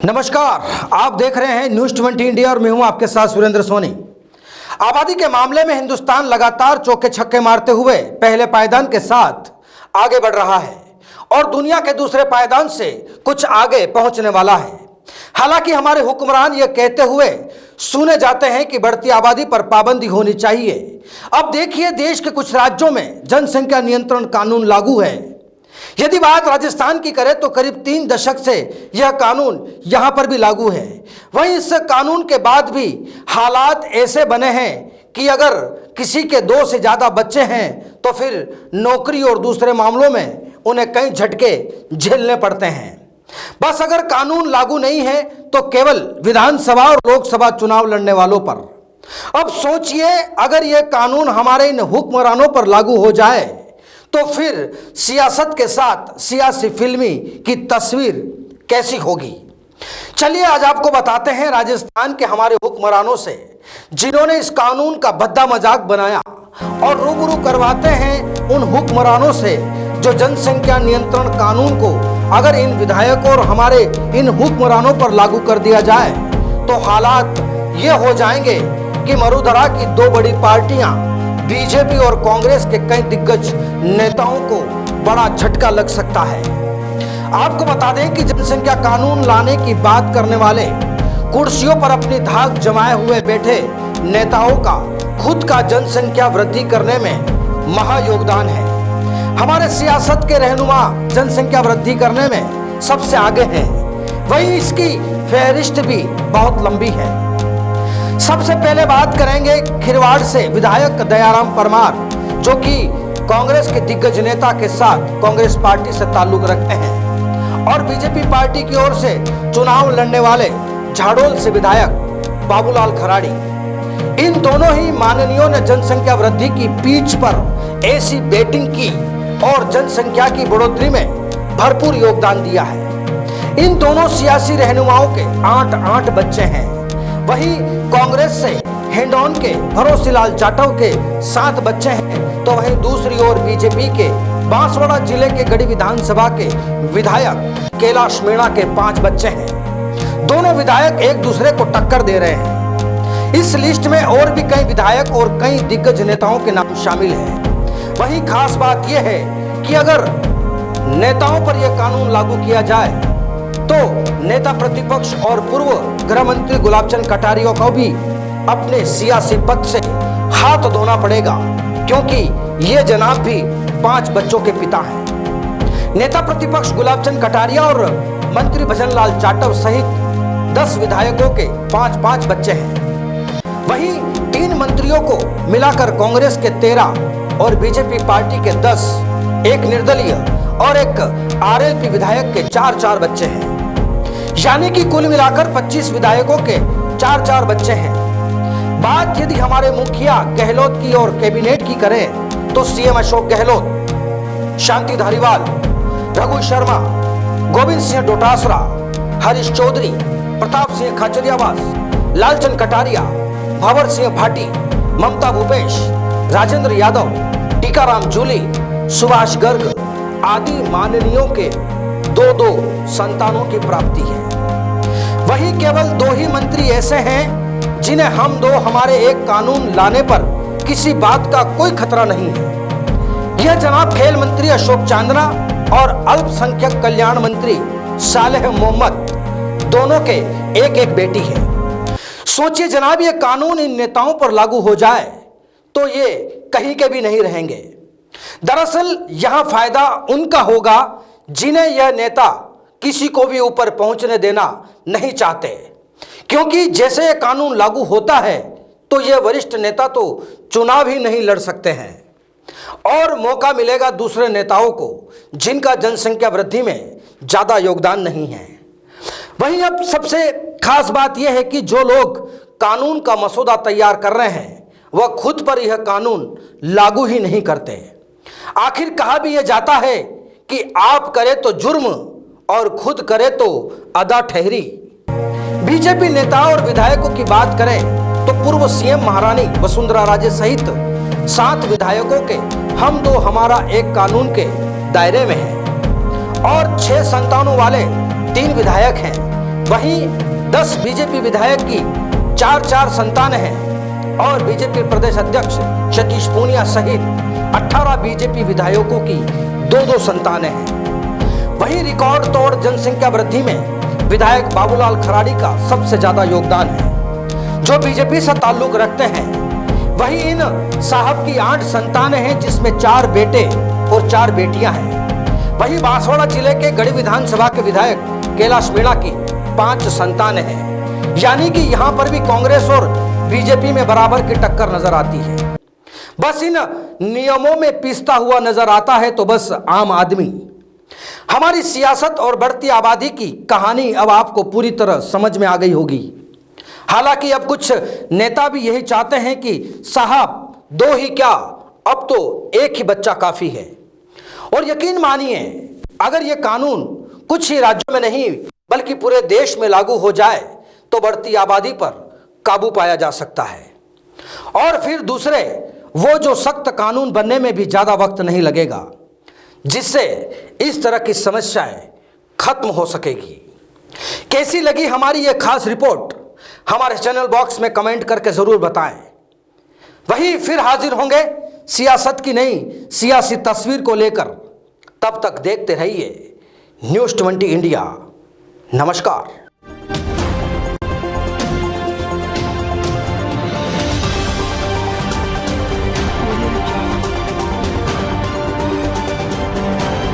नमस्कार, आप देख रहे हैं न्यूज़ 20 इंडिया और मैं हूं आपके साथ सुरेंद्र सोनी। आबादी के मामले में हिंदुस्तान लगातार चौके छक्के मारते हुए पहले पायदान के साथ आगे बढ़ रहा है और दुनिया के दूसरे पायदान से कुछ आगे पहुंचने वाला है। हालांकि हमारे हुक्मरान ये कहते हुए सुने जाते हैं कि बढ़ती आबादी पर पाबंदी होनी चाहिए। अब देखिए, देश के कुछ राज्यों में जनसंख्या नियंत्रण कानून लागू है। यदि बात राजस्थान की करें तो करीब 3 दशक से यह कानून यहां पर भी लागू है। वहीं इस कानून के बाद भी हालात ऐसे बने हैं कि अगर किसी के 2 से ज्यादा बच्चे हैं तो फिर नौकरी और दूसरे मामलों में उन्हें कई झटके झेलने पड़ते हैं। बस अगर कानून लागू नहीं है तो केवल विधानसभा और लोकसभा चुनाव लड़ने वालों पर। अब सोचिए, अगर यह कानून हमारे इन हुक्मरानों पर लागू हो जाए तो फिर सियासत के साथ सियासी फिल्मी की तस्वीर कैसी होगी। चलिए आज आपको बताते हैं राजस्थान के हमारे हुक्मरानों से, जिन्होंने इस कानून का भद्दा मजाक बनाया, और रूबरू करवाते हैं उन हुक्मरानों से जो जनसंख्या नियंत्रण कानून को अगर इन विधायकों और हमारे इन हुक्मरानों पर लागू कर दिया जाए तो हालात ये हो जाएंगे कि मरुधरा की 2 बड़ी पार्टियां बीजेपी और कांग्रेस के कई दिग्गज नेताओं को बड़ा झटका लग सकता है। आपको बता दें कि जनसंख्या कानून लाने की बात करने वाले कुर्सियों पर अपनी धाक जमाए हुए बैठे नेताओं का खुद का जनसंख्या वृद्धि करने में महायोगदान है। हमारे सियासत के रहनुमा जनसंख्या वृद्धि करने में सबसे आगे हैं, वहीं इसकी फहरिस्त भी बहुत लंबी है। सबसे पहले बात करेंगे खिरवाड़ से विधायक दयाराम परमार, जो कि कांग्रेस के दिग्गज नेता के साथ कांग्रेस पार्टी से ताल्लुक रखते हैं, और बीजेपी पार्टी की ओर से चुनाव लड़ने वाले झाड़ोल से विधायक बाबूलाल खराड़ी। इन दोनों ही माननीयों ने जनसंख्या वृद्धि की पीठ पर ऐसी बैटिंग की और जनसंख्या की बढ़ोतरी में भरपूर योगदान दिया है। इन दोनों सियासी रहनुमाओं के 8 बच्चे हैं। वहीं कांग्रेस से हिंडौन के भरोसीलाल जाटव के 7 बच्चे हैं, तो वहीं दूसरी ओर बीजेपी के बांसवाड़ा जिले के गढ़ी विधानसभा के विधायक कैलाश मीणा के 5 बच्चे हैं। दोनों विधायक एक दूसरे को टक्कर दे रहे हैं। इस लिस्ट में और भी कई विधायक और कई दिग्गज नेताओं के नाम शामिल हैं। वहीं खास बात यह है कि अगर नेताओं पर यह कानून लागू किया जाए तो नेता प्रतिपक्ष और पूर्व गृह मंत्री गुलाबचंद कटारिया को भी अपने सियासी पद से हाथ धोना पड़ेगा, क्योंकि ये जनाब भी 5 बच्चों के पिता हैं। नेता प्रतिपक्ष गुलाबचंद कटारिया और मंत्री भजनलाल जाटव सहित 10 विधायकों के 5-5 बच्चे हैं। वहीं 3 मंत्रियों को मिलाकर कांग्रेस के 13 और बीजेपी पार्टी के 10, एक निर्दलीय और एक आरएलपी विधायक के 4-4 बच्चे हैं। यानी कि कुल मिलाकर 25 विधायकों के 4-4 बच्चे हैं। बात यदि हमारे मुखिया गहलोत की और कैबिनेट की करें तो सीएम अशोक गहलोत, शांति धारीवाल, रघु शर्मा, गोविंद सिंह डोटासरा, हरीश चौधरी, प्रताप सिंह खाचरियावास, लालचंद कटारिया, भंवर सिंह भाटी, ममता भूपेश, राजेंद्र यादव, टीकाराम जूली, सुभाष गर्ग आदि माननीयों के 2-2 संतानों की प्राप्ति है। वहीं केवल 2 ही मंत्री ऐसे हैं जिन्हें हम 2 हमारे एक कानून लाने पर किसी बात का कोई खतरा नहीं है। यह जनाब खेल मंत्री अशोक चांदना और अल्पसंख्यक कल्याण मंत्री सालेह मोहम्मद, दोनों के एक बेटी है। सोचिए जनाब, यह कानून इन नेताओं पर लागू हो जाए तो ये कहीं के भी नहीं रहेंगे। दरअसल यहां फायदा उनका होगा जिन्हें यह नेता किसी को भी ऊपर पहुंचने देना नहीं चाहते, क्योंकि जैसे यह कानून लागू होता है तो यह वरिष्ठ नेता तो चुनाव ही नहीं लड़ सकते हैं और मौका मिलेगा दूसरे नेताओं को जिनका जनसंख्या वृद्धि में ज्यादा योगदान नहीं है। वहीं अब सबसे खास बात यह है कि जो लोग कानून का मसौदा तैयार कर रहे हैं वह खुद पर यह कानून लागू ही नहीं करते। आखिर कहा भी यह जाता है कि आप करे तो जुर्म और खुद करे तो अदा ठहरी। बीजेपी नेता और विधायकों की बात करें तो पूर्व सीएम महारानी वसुंधरा राजे सहित 7 विधायकों के हम 2 हमारा एक कानून के दायरे में हैं और 6 संतानों वाले 3 विधायक हैं वहीं 10 बीजेपी विधायक की 4 संतानें हैं और बीजेपी प्रदेश अध्यक्ष सतीश पूनिया सहित 18 बीजेपी विधायकों की 2 संतानें हैं। वहीं रिकॉर्ड तोड़ जनसंख्या वृद्धि में विधायक बाबूलाल खराड़ी का सबसे ज्यादा योगदान है, जो बीजेपी से ताल्लुक रखते हैं। वहीं इन साहब की 8 संतानें हैं, जिसमें 4 बेटे और 4 बेटियां हैं। वहीं बांसवाड़ा जिले के गढ़ी विधानसभा के विधायक कैलाश मीणा की 5 संतानें हैं, यानी कि यहां पर भी कांग्रेस और बीजेपी में बराबर की टक्कर नजर आती है। बस इन नियमों में पिसता हुआ नजर आता है तो बस आम आदमी। हमारी सियासत और बढ़ती आबादी की कहानी अब आपको पूरी तरह समझ में आ गई होगी। हालांकि अब कुछ नेता भी यही चाहते हैं कि साहब 2 ही क्या, अब तो 1 ही बच्चा काफी है। और यकीन मानिए, अगर यह कानून कुछ ही राज्यों में नहीं बल्कि पूरे देश में लागू हो जाए तो बढ़ती आबादी पर काबू पाया जा सकता है। और फिर दूसरे वो जो सख्त कानून बनने में भी ज्यादा वक्त नहीं लगेगा, जिससे इस तरह की समस्याएं खत्म हो सकेगी। कैसी लगी हमारी ये खास रिपोर्ट, हमारे चैनल बॉक्स में कमेंट करके जरूर बताएं। वहीं फिर हाजिर होंगे सियासत की नई सियासी तस्वीर को लेकर। तब तक देखते रहिए न्यूज़ 20 इंडिया। नमस्कार।